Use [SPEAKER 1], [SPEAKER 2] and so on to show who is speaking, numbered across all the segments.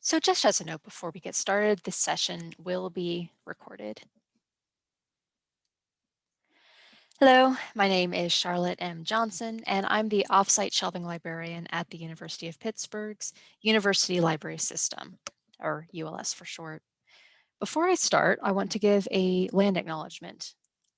[SPEAKER 1] So just as a note before we get started, this session will be recorded. Hello, my name is Charlotte M. Johnson, and I'm the Offsite Shelving Librarian at the University of Pittsburgh's University Library System, or ULS for short. Before I start, I want to give a land acknowledgement.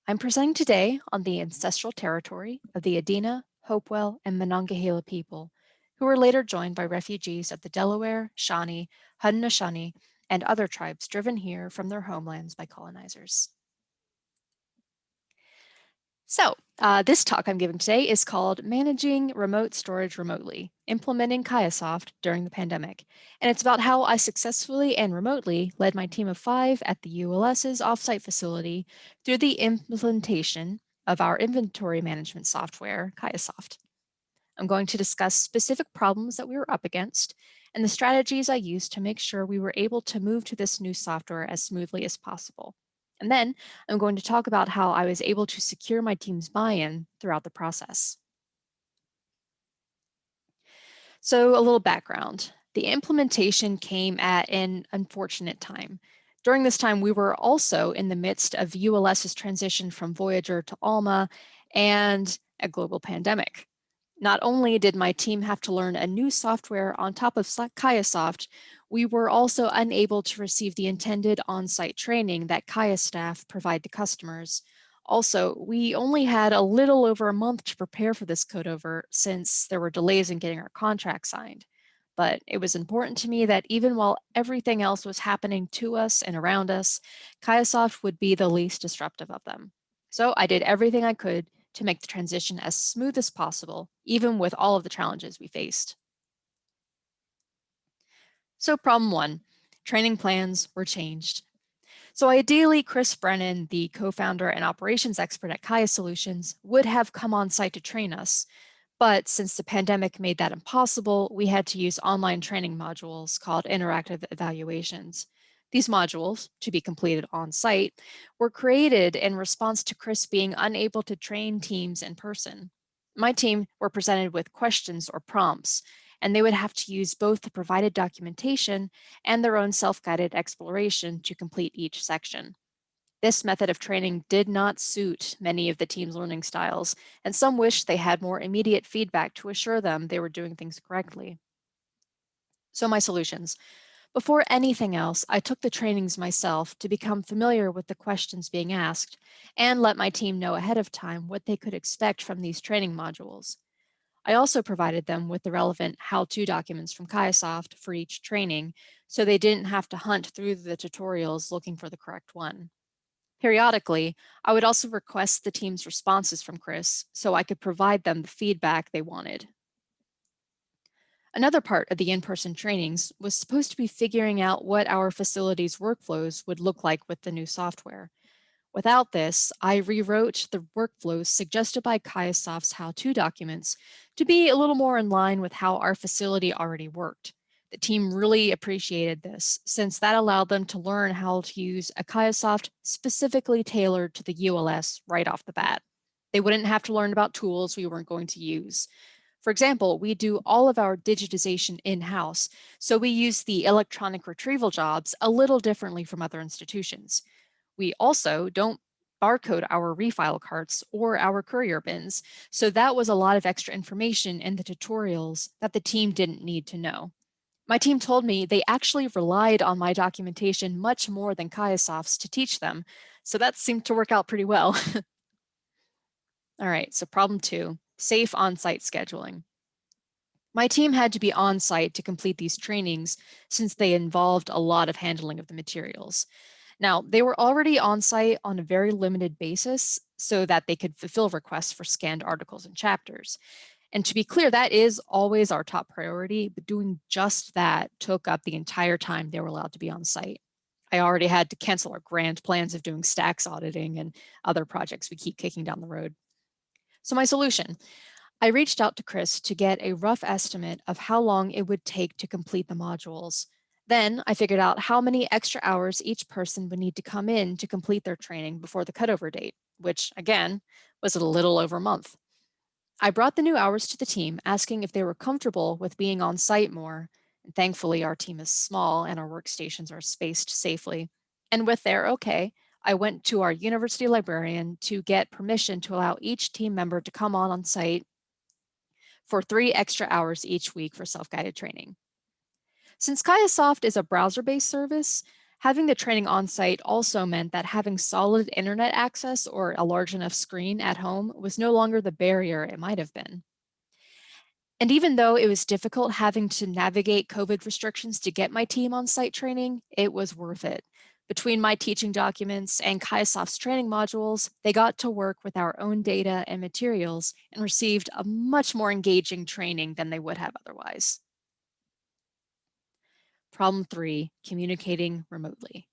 [SPEAKER 1] I'm presenting today on the ancestral territory of the Adena, Hopewell, and Monongahela people, who were later joined by refugees of the Delaware, Shawnee, Haudenosaunee, and other tribes driven here from their homelands by colonizers. So this talk I'm giving today is called Managing Remote Storage Remotely, Implementing CAIASoft During the Pandemic. And it's about how I successfully and remotely led my team of 5 at the ULS's offsite facility through the implementation of our inventory management software, CAIASoft. I'm going to discuss specific problems that we were up against and the strategies I used to make sure we were able to move to this new software as smoothly as possible. And then I'm going to talk about how I was able to secure my team's buy-in throughout the process. So a little background. The implementation came at an unfortunate time. During this time, we were also in the midst of ULS's transition from Voyager to ALMA and a global pandemic. Not only did my team have to learn a new software on top of CAIASoft, we were also unable to receive the intended on-site training that CAIA staff provide to customers. Also, we only had a little over a month to prepare for this cutover since there were delays in getting our contract signed. But it was important to me that even while everything else was happening to us and around us, CAIASoft would be the least disruptive of them. So I did everything I could to make the transition as smooth as possible, even with all of the challenges we faced. So problem 1, training plans were changed. So ideally, Chris Brennan, the co-founder and operations expert at CAIA Solutions, would have come on site to train us. But since the pandemic made that impossible, we had to use online training modules called interactive evaluations. These modules, to be completed on site, were created in response to Chris being unable to train teams in person. My team were presented with questions or prompts, and they would have to use both the provided documentation and their own self-guided exploration to complete each section. This method of training did not suit many of the team's learning styles, and some wished they had more immediate feedback to assure them they were doing things correctly. So my solutions. Before anything else, I took the trainings myself to become familiar with the questions being asked and let my team know ahead of time what they could expect from these training modules. I also provided them with the relevant how-to documents from CAIASoft for each training, so they didn't have to hunt through the tutorials looking for the correct one. Periodically, I would also request the team's responses from Chris so I could provide them the feedback they wanted. Another part of the in-person trainings was supposed to be figuring out what our facility's workflows would look like with the new software. Without this, I rewrote the workflows suggested by CAIASoft's how-to documents to be a little more in line with how our facility already worked. The team really appreciated this, since that allowed them to learn how to use a CAIASoft specifically tailored to the ULS right off the bat. They wouldn't have to learn about tools we weren't going to use. For example, we do all of our digitization in-house, so we use the electronic retrieval jobs a little differently from other institutions. We also don't barcode our refile carts or our courier bins, so that was a lot of extra information in the tutorials that the team didn't need to know. My team told me they actually relied on my documentation much more than CAIASoft's to teach them, so that seemed to work out pretty well. All right, so problem 2, safe on-site scheduling. My team had to be on site to complete these trainings since they involved a lot of handling of the materials. Now, they were already on site on a very limited basis so that they could fulfill requests for scanned articles and chapters. And to be clear, that is always our top priority, but doing just that took up the entire time they were allowed to be on site. I already had to cancel our grand plans of doing stacks auditing and other projects we keep kicking down the road. So my solution, I reached out to Chris to get a rough estimate of how long it would take to complete the modules. Then I figured out how many extra hours each person would need to come in to complete their training before the cutover date, which again was a little over a month. I brought the new hours to the team, asking if they were comfortable with being on site more. Thankfully, our team is small and our workstations are spaced safely. And with their okay, I went to our university librarian to get permission to allow each team member to come on site for 3 extra hours each week for self-guided training. Since CAIASoft is a browser-based service, having the training on site also meant that having solid internet access or a large enough screen at home was no longer the barrier it might have been. And even though it was difficult having to navigate COVID restrictions to get my team on site training, it was worth it. Between my teaching documents and CAIASoft's training modules, they got to work with our own data and materials and received a much more engaging training than they would have otherwise. Problem 3, communicating remotely.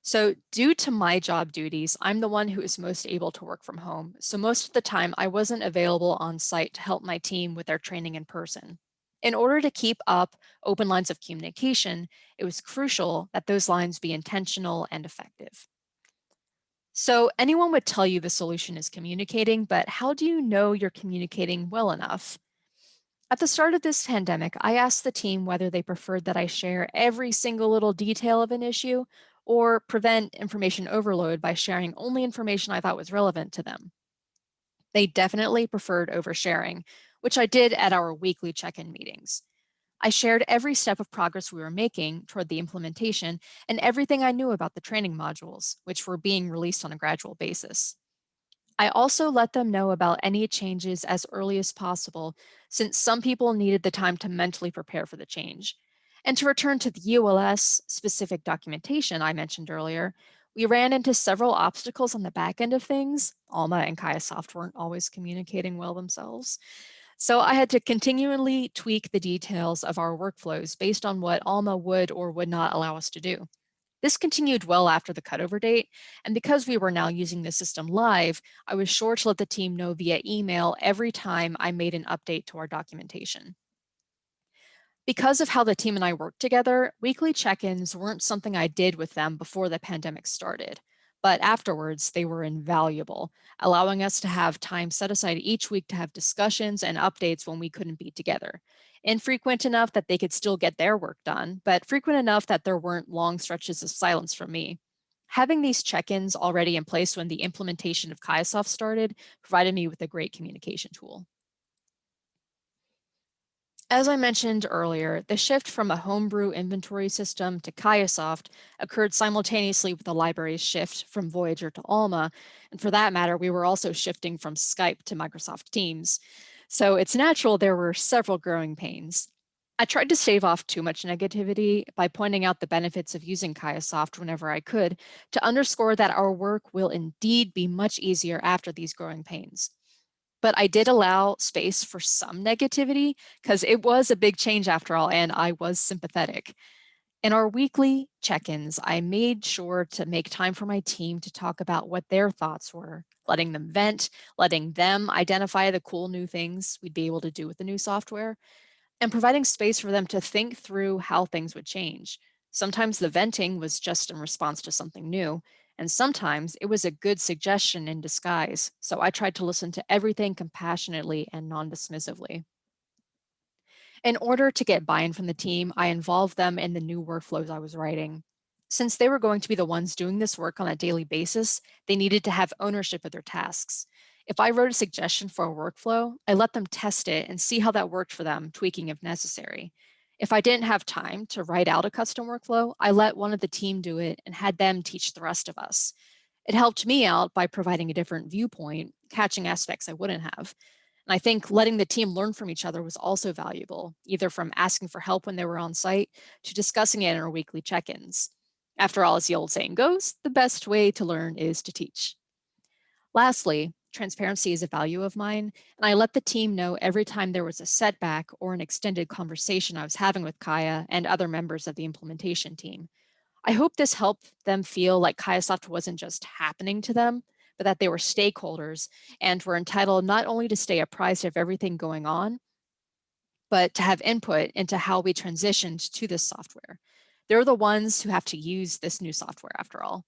[SPEAKER 1] So due to my job duties, I'm the one who is most able to work from home. So most of the time I wasn't available on site to help my team with their training in person. In order to keep up open lines of communication, it was crucial that those lines be intentional and effective. So anyone would tell you the solution is communicating, but how do you know you're communicating well enough? At the start of this pandemic, I asked the team whether they preferred that I share every single little detail of an issue or prevent information overload by sharing only information I thought was relevant to them. They definitely preferred oversharing, which I did at our weekly check-in meetings. I shared every step of progress we were making toward the implementation and everything I knew about the training modules, which were being released on a gradual basis. I also let them know about any changes as early as possible, since some people needed the time to mentally prepare for the change. And to return to the ULS specific documentation I mentioned earlier, we ran into several obstacles on the back end of things. Alma and CAIASoft weren't always communicating well themselves. So I had to continually tweak the details of our workflows based on what Alma would or would not allow us to do. This continued well after the cutover date, and because we were now using the system live, I was sure to let the team know via email every time I made an update to our documentation. Because of how the team and I worked together, weekly check-ins weren't something I did with them before the pandemic started. But afterwards, they were invaluable, allowing us to have time set aside each week to have discussions and updates when we couldn't be together. Infrequent enough that they could still get their work done, but frequent enough that there weren't long stretches of silence from me. Having these check-ins already in place when the implementation of CAIASoft started provided me with a great communication tool. As I mentioned earlier, the shift from a homebrew inventory system to CAIASoft occurred simultaneously with the library's shift from Voyager to Alma. And for that matter, we were also shifting from Skype to Microsoft Teams. So it's natural there were several growing pains. I tried to stave off too much negativity by pointing out the benefits of using CAIASoft whenever I could to underscore that our work will indeed be much easier after these growing pains. But I did allow space for some negativity because it was a big change after all, and I was sympathetic. In our weekly check-ins, I made sure to make time for my team to talk about what their thoughts were, letting them vent, letting them identify the cool new things we'd be able to do with the new software, and providing space for them to think through how things would change. Sometimes the venting was just in response to something new, and sometimes it was a good suggestion in disguise. So I tried to listen to everything compassionately and non dismissively. In order to get buy-in from the team, I involved them in the new workflows I was writing. Since they were going to be the ones doing this work on a daily basis, they needed to have ownership of their tasks. If I wrote a suggestion for a workflow, I let them test it and see how that worked for them, tweaking if necessary. If I didn't have time to write out a custom workflow, I let one of the team do it and had them teach the rest of us. It helped me out by providing a different viewpoint, catching aspects I wouldn't have. And I think letting the team learn from each other was also valuable, either from asking for help when they were on site to discussing it in our weekly check ins. After all, as the old saying goes, the best way to learn is to teach. Lastly, transparency is a value of mine, and I let the team know every time there was a setback or an extended conversation I was having with Kaya and other members of the implementation team. I hope this helped them feel like CAIASoft wasn't just happening to them, but that they were stakeholders and were entitled not only to stay apprised of everything going on, but to have input into how we transitioned to this software. They're the ones who have to use this new software after all.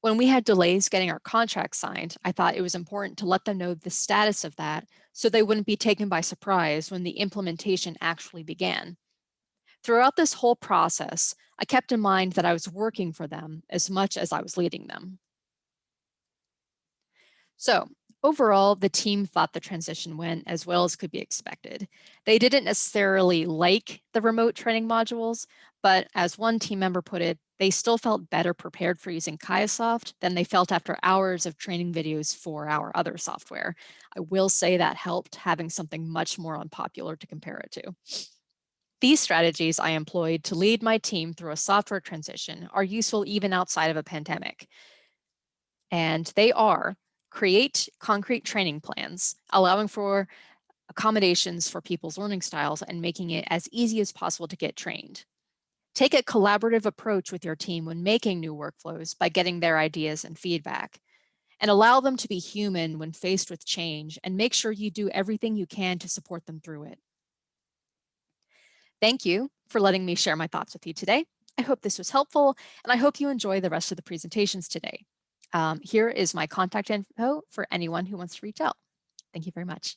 [SPEAKER 1] When we had delays getting our contract signed, I thought it was important to let them know the status of that so they wouldn't be taken by surprise when the implementation actually began. Throughout this whole process, I kept in mind that I was working for them as much as I was leading them. So overall, the team thought the transition went as well as could be expected. They didn't necessarily like the remote training modules, but as one team member put it, they still felt better prepared for using CAIASoft than they felt after hours of training videos for our other software. I will say that helped having something much more unpopular to compare it to. These strategies I employed to lead my team through a software transition are useful even outside of a pandemic. And they are: create concrete training plans, allowing for accommodations for people's learning styles and making it as easy as possible to get trained. Take a collaborative approach with your team when making new workflows by getting their ideas and feedback. And allow them to be human when faced with change, and make sure you do everything you can to support them through it. Thank you for letting me share my thoughts with you today. I hope this was helpful, and I hope you enjoy the rest of the presentations today. Here is my contact info for anyone who wants to reach out. Thank you very much.